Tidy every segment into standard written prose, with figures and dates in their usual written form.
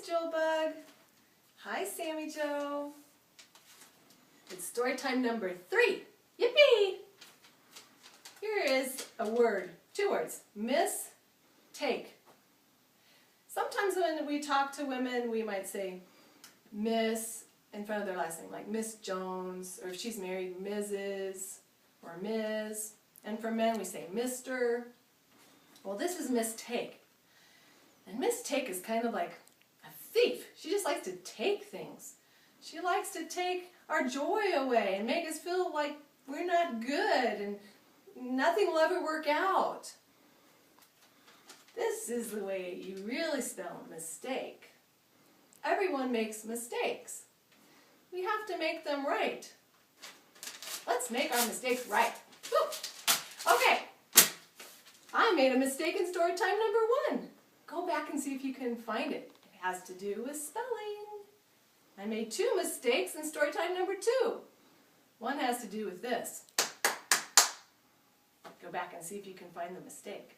Jill Bug. Hi, Sammy Joe. It's story time number 3. Yippee! Here is a word, 2 words, mistake. Sometimes when we talk to women, we might say Miss in front of their last name, like Miss Jones, or if she's married, Mrs. or Ms. And for men, we say Mr. Well, this is mistake. And mistake is kind of like a thief. She just likes to take things. She likes to take our joy away and make us feel like we're not good and nothing will ever work out. This is the way you really spell mistake. Everyone makes mistakes. We have to make them right. Let's make our mistakes right. Woo. Okay. I made a mistake in story time number 1. Go back and see if you can find it. It has to do with spelling. I made 2 mistakes in story time number 2. One has to do with this. Go back and see if you can find the mistake.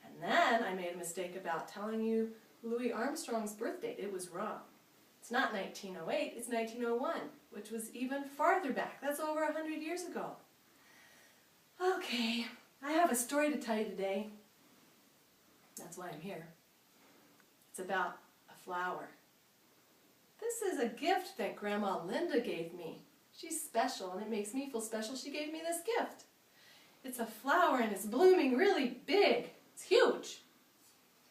And then I made a mistake about telling you Louis Armstrong's birth date. It was wrong. It's not 1908, it's 1901, which was even farther back. That's over 100 years ago. Okay, I have a story to tell you today. That's why I'm here. It's about a flower. This is a gift that Grandma Linda gave me. She's special and it makes me feel special. She gave me this gift. It's a flower and it's blooming really big. It's huge.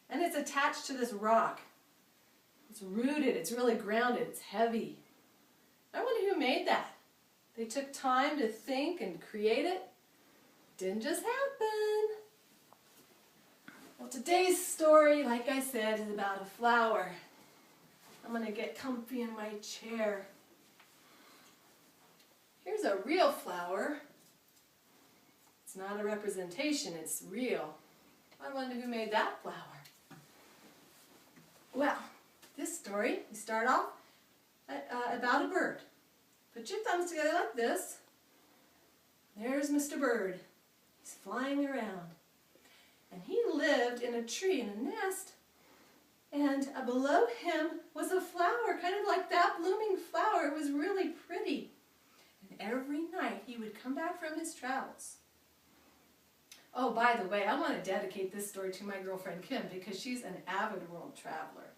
And it's attached to this rock. It's rooted, it's really grounded, it's heavy. I wonder who made that. They took time to think and create it. It didn't just happen. Well, today's story, like I said, is about a flower. I'm going to get comfy in my chair. Here's a real flower. It's not a representation, it's real. I wonder who made that flower. Well, this story, we start off about a bird. Put your thumbs together like this. There's Mr. Bird. He's flying around. And he lived in a tree in a nest. And below him was a flower, kind of like that blooming flower. It was really pretty. And every night he would come back from his travels. Oh, by the way, I want to dedicate this story to my girlfriend Kim because she's an avid world traveler.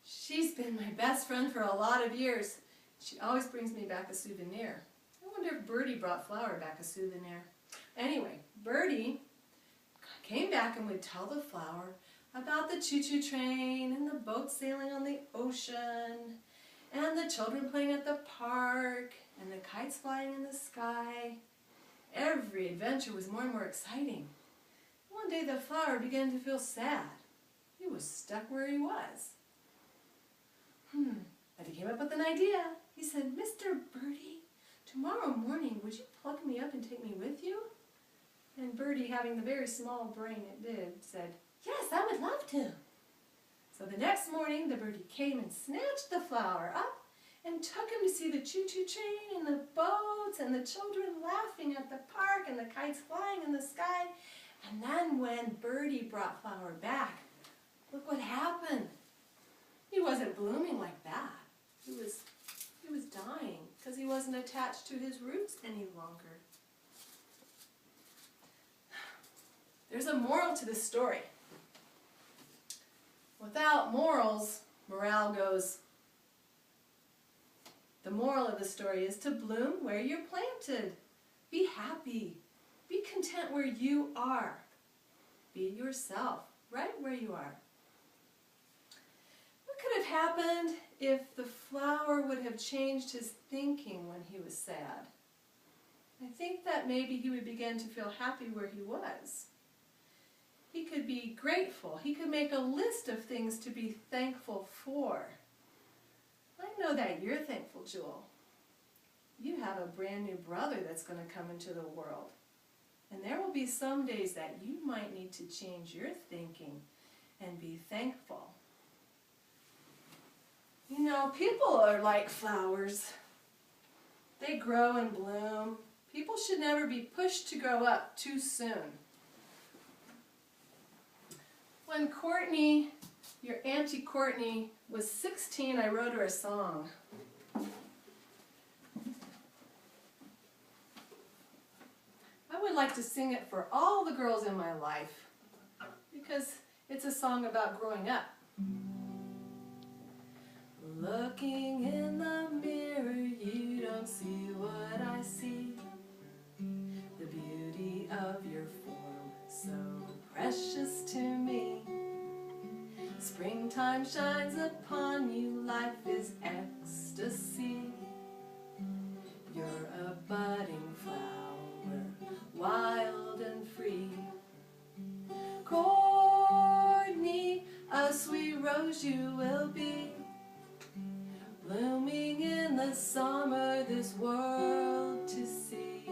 She's been my best friend for a lot of years. She always brings me back a souvenir. I wonder if Birdie brought Flower back a souvenir. Anyway, Birdie came back and would tell the flower about the choo-choo train and the boat sailing on the ocean and the children playing at the park and the kites flying in the sky. Every adventure was more and more exciting. One day the flower began to feel sad. He was stuck where he was. But he came up with an idea. He said, "Mr. Birdie, tomorrow morning would you pluck me up and take me with you?" And Birdie, having the very small brain it did, said, "Yes, I would love to." So the next morning the birdie came and snatched the flower up and took him to see the choo-choo train and the boats and the children laughing at the park and the kites flying in the sky. And then when Birdie brought Flower back, look what happened. He wasn't blooming like that. He was dying because he wasn't attached to his roots any longer. There's a moral to this story. Without morals, morale goes. The moral of the story is to bloom where you're planted. Be happy. Be content where you are. Be yourself, right where you are. What could have happened if the flower would have changed his thinking when he was sad? I think that maybe he would begin to feel happy where he was. He could be grateful. He could make a list of things to be thankful for. I know that you're thankful, Jewel. You have a brand new brother that's going to come into the world. And there will be some days that you might need to change your thinking and be thankful. You know, people are like flowers. They grow and bloom. People should never be pushed to grow up too soon. When Courtney your Auntie Courtney was 16, I wrote her a song. I would like to sing it for all the girls in my life because it's a song about growing up. Looking in the mirror, you don't see what I see. The beauty of your form, so precious to me. Springtime shines upon you, life is ecstasy. You're a budding flower, wild and free. Courtney, a sweet rose you will be, blooming in the summer, this world to see.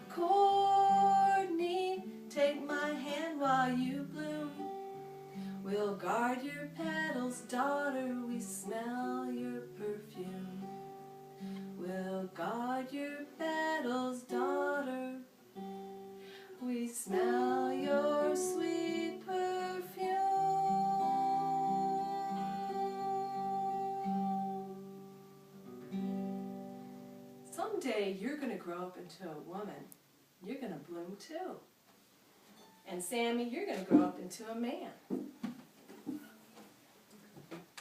Courtney, take my hand while you bloom. We'll guard your petals, daughter, we smell your perfume. We'll guard your petals, daughter, we smell your sweet perfume. Someday you're going to grow up into a woman. You're going to bloom too. And Sammy, you're going to grow up into a man.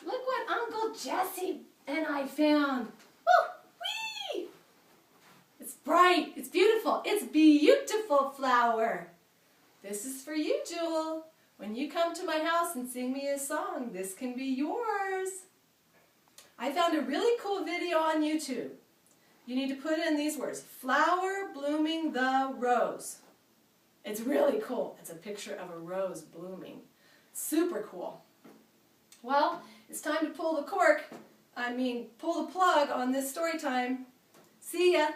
Look what Uncle Jesse and I found. Oh, whee! It's bright, it's beautiful, it's beautiful flower. This is for you, Jewel. When you come to my house and sing me a song, this can be yours. I found a really cool video on YouTube. You need to put in these words, flower blooming the rose. It's really cool. It's a picture of a rose blooming. Super cool. Well, it's time to pull the plug on this story time. See ya.